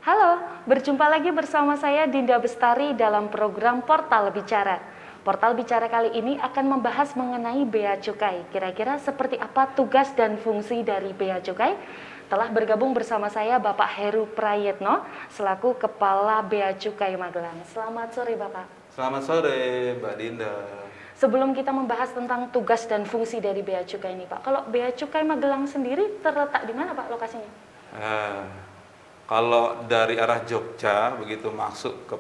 Halo, berjumpa lagi bersama saya Dinda Bestari dalam program Portal Bicara. Portal Bicara kali ini akan membahas mengenai Bea Cukai. Kira-kira seperti apa tugas dan fungsi dari Bea Cukai? Telah bergabung bersama saya Bapak Heru Prayetno selaku Kepala Bea Cukai Magelang. Selamat sore Bapak. Selamat sore Mbak Dinda. Sebelum kita membahas tentang tugas dan fungsi dari Bea Cukai ini Pak, kalau Bea Cukai Magelang sendiri terletak di mana Pak lokasinya? Kalau dari arah Jogja begitu masuk ke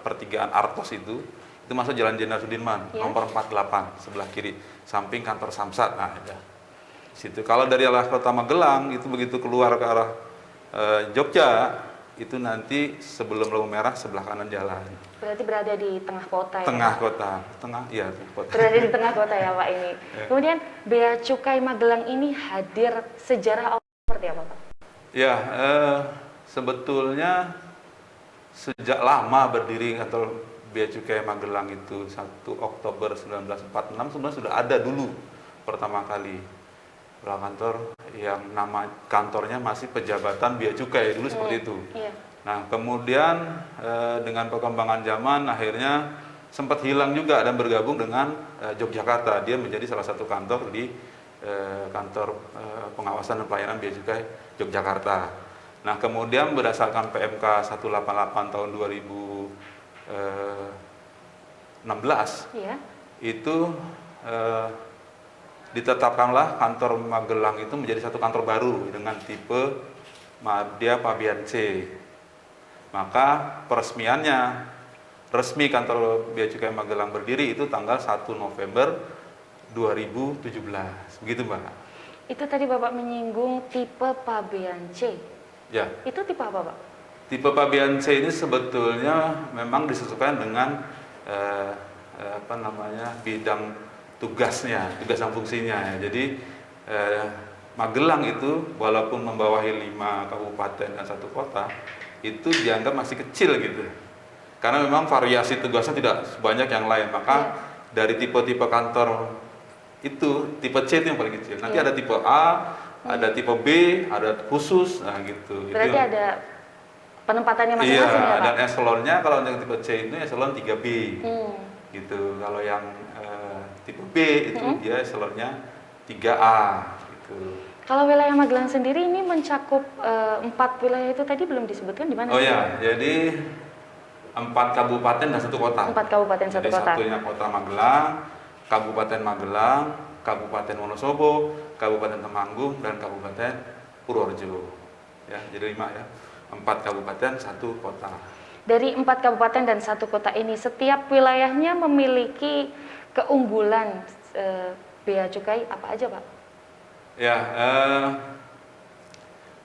pertigaan Artos itu masuk Jalan Jenderal Sudirman, Ya. nomor 48 sebelah kiri, samping kantor Samsat. Nah, ya. Situ. Kalau dari arah Kota Magelang itu begitu keluar ke arah Jogja itu nanti sebelum lampu merah sebelah kanan jalan. Berarti berada di tengah kota ya? Tengah kota, iya kota. Berada di tengah kota ya Pak ini. Kemudian Bea Cukai Magelang ini hadir sejarah awal seperti apa Pak? Ya, sebetulnya sejak lama berdiri kantor Bea Cukai Magelang itu 1 Oktober 1946 sebenarnya sudah ada dulu pertama kali kantor yang nama kantornya masih Pejabatan Bea Cukai dulu seperti itu. Iya. Nah kemudian dengan perkembangan zaman akhirnya sempat hilang juga dan bergabung dengan Yogyakarta. Dia menjadi salah satu kantor di kantor pengawasan dan pelayanan Bea Cukai Yogyakarta. Nah kemudian berdasarkan PMK 188 tahun 2016 Iya. itu ditetapkanlah kantor Magelang itu menjadi satu kantor baru dengan tipe Madya Pabean C. Maka peresmiannya, resmi kantor Bea Cukai Magelang berdiri itu tanggal 1 November 2017. Begitu Mbak. Itu tadi Bapak menyinggung tipe Pabean C. Ya. Itu tipe apa Pak? Tipe Pabean C ini sebetulnya memang disesuaikan dengan bidang tugasnya, tugas dan fungsinya ya. Jadi Magelang itu walaupun membawahi 5 kabupaten dan 1 kota itu dianggap masih kecil gitu. Karena memang variasi tugasnya tidak sebanyak yang lain. Maka dari tipe-tipe kantor itu tipe C itu yang paling kecil. Nanti ada tipe A, ada tipe B, ada khusus, nah gitu. Berarti itu ada penempatannya masing-masing ya Pak? Dan eselonnya kalau yang tipe C itu eselon 3B. Gitu. Kalau yang tipe B itu dia eselonnya 3A gitu. Kalau wilayah Magelang sendiri ini mencakup 4 wilayah itu tadi belum disebutkan di mana? Oh ya, jadi 4 kabupaten dan 1 kota. 4 kabupaten 1 jadi kota. Satunya Kota Magelang, Kabupaten Magelang, Kabupaten Wonosobo, Kabupaten Temanggung, dan Kabupaten Purworejo. Ya, jadi 5 ya. 4 kabupaten, 1 kota. Dari 4 kabupaten dan 1 kota ini, setiap wilayahnya memiliki keunggulan Bea Cukai apa aja Pak? Ya,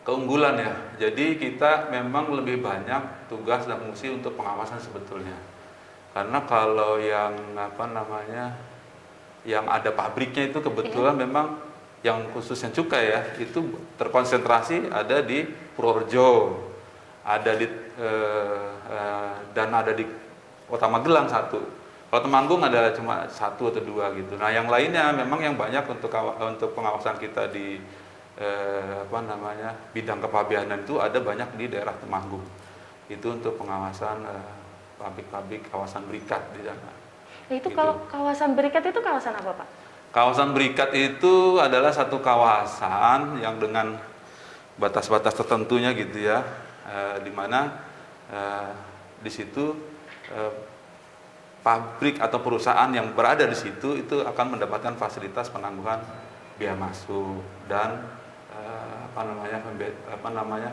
keunggulan ya. Jadi kita memang lebih banyak tugas dan fungsi untuk pengawasan sebetulnya. Karena kalau yang yang ada pabriknya itu kebetulan memang yang khususnya cukai ya, itu terkonsentrasi ada di Purworejo, ada di dan ada di Kota Magelang 1. Kalau Temanggung ada cuma 1 atau 2 gitu. Nah, yang lainnya memang yang banyak untuk pengawasan kita di bidang kepabeanan itu ada banyak di daerah Temanggung. Itu untuk pengawasan pabrik-pabrik kawasan berikat di sana. Nah, itu gitu. kalau kawasan berikat itu kawasan apa Pak? Kawasan berikat itu adalah satu kawasan yang dengan batas-batas tertentunya gitu ya, di mana di situ pabrik atau perusahaan yang berada di situ itu akan mendapatkan fasilitas penangguhan biaya masuk dan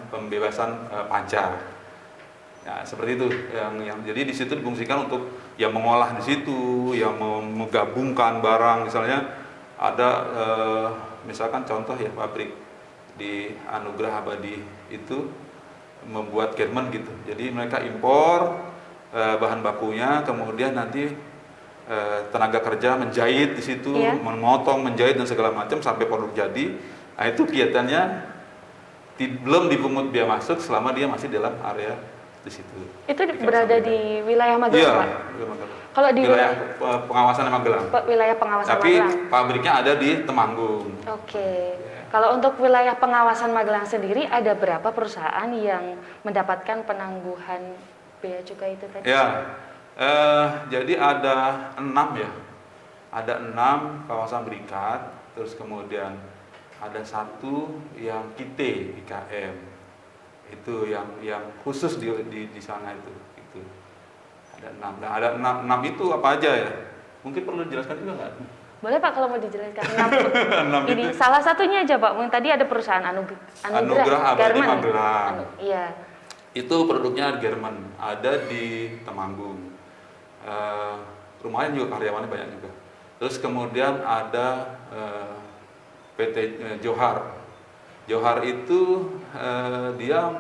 pembebasan pajak. Ya, seperti itu yang jadi di situ difungsikan untuk yang mengolah di situ, yang menggabungkan barang, misalnya ada misalkan contoh ya pabrik di Anugerah Abadi itu membuat garment gitu. Jadi mereka impor bahan bakunya, kemudian nanti tenaga kerja menjahit di situ, memotong, menjahit dan segala macam sampai produk jadi. Nah, itu kegiatannya belum dipungut biaya masuk selama dia masih dalam area di situ. Itu berada di wilayah Magelang, Iya, Pak? wilayah Magelang. Kalau di Wilayah pengawasan Magelang. wilayah pengawasan Tapi Magelang. pabriknya ada di Temanggung. Oke. Kalau untuk wilayah pengawasan Magelang sendiri, ada berapa perusahaan yang mendapatkan penangguhan bea cukai itu tadi? Ya, jadi ada 6 ya. Ada 6 kawasan berikat, terus kemudian ada 1 yang KIT, IKM. Itu yang khusus di sana itu. Ada 6. Nah, ada 6 itu apa aja ya? Mungkin perlu dijelaskan juga nggak? Boleh Pak kalau mau dijelaskan. 6 Ini itu. salah satunya aja Pak. Mungkin tadi ada perusahaan Anugerah Abadi Garmen. Magelang. Iya. Itu produknya German, ada di Temanggung. Rumahnya juga karyawannya banyak juga. Terus kemudian ada PT Johar. Johar itu dia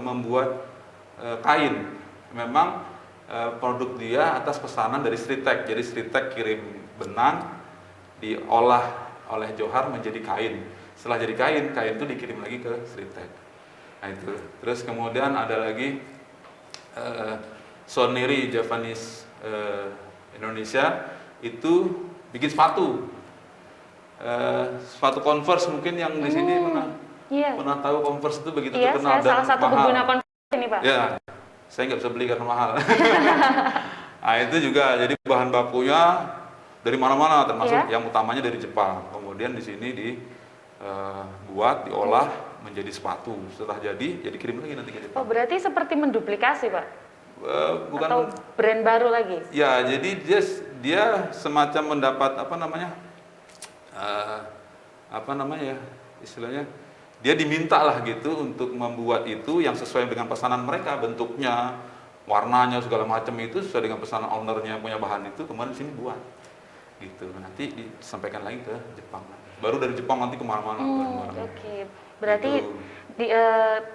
membuat kain. Memang produk dia atas pesanan dari Stritek. Jadi Stritek kirim benang, diolah oleh Johar menjadi kain. Setelah jadi kain, kain itu dikirim lagi ke Stritek. Nah itu. Terus kemudian ada lagi Soneri Japanese Indonesia itu bikin sepatu. Sepatu Converse mungkin yang di sini pernah tahu Converse itu begitu Iya, terkenal saya dan salah satu mahal. pengguna Converse ini Pak. Ya, saya nggak bisa beli karena mahal. Nah itu juga jadi bahan bakunya dari mana-mana, termasuk yang utamanya dari Jepang. Kemudian di sini dibuat, diolah menjadi sepatu. Setelah jadi kirim lagi nanti ke Jepang. Oh berarti seperti menduplikasi Pak? Bukan. Atau brand baru lagi? Ya, jadi dia semacam mendapat istilahnya dia diminta lah gitu untuk membuat itu yang sesuai dengan pesanan mereka, bentuknya, warnanya segala macam itu sesuai dengan pesanan ownernya yang punya bahan itu, kemudian di sini buat gitu. Nanti disampaikan lagi ke Jepang. Baru dari Jepang nanti kemana-mana. Oke. Berarti gitu.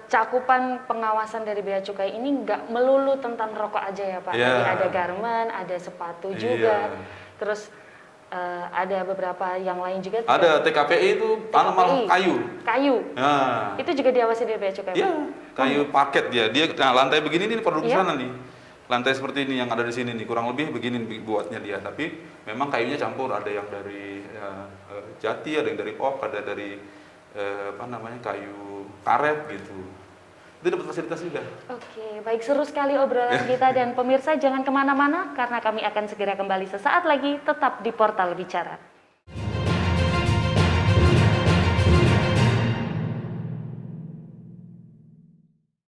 Cakupan pengawasan dari bea cukai ini nggak melulu tentang rokok aja ya Pak. Yeah. Jadi ada garmen, ada sepatu juga. Terus ada beberapa yang lain juga. Ada TKPI itu tanaman kayu. Kayu. Nah, Itu juga diawasi dari bea cukai. iya, kayu parket dia. Nah, lantai begini nih produk Iya. sana nih. Lantai seperti ini yang ada di sini nih, kurang lebih begini buatnya dia. Tapi memang kayunya campur, ada yang dari jati, ada yang dari oak, ada dari kayu karet gitu. Itu dapat fasilitas juga. Oke, baik, seru sekali obrolan kita, dan pemirsa jangan kemana-mana karena kami akan segera kembali sesaat lagi, tetap di Portal Bicara.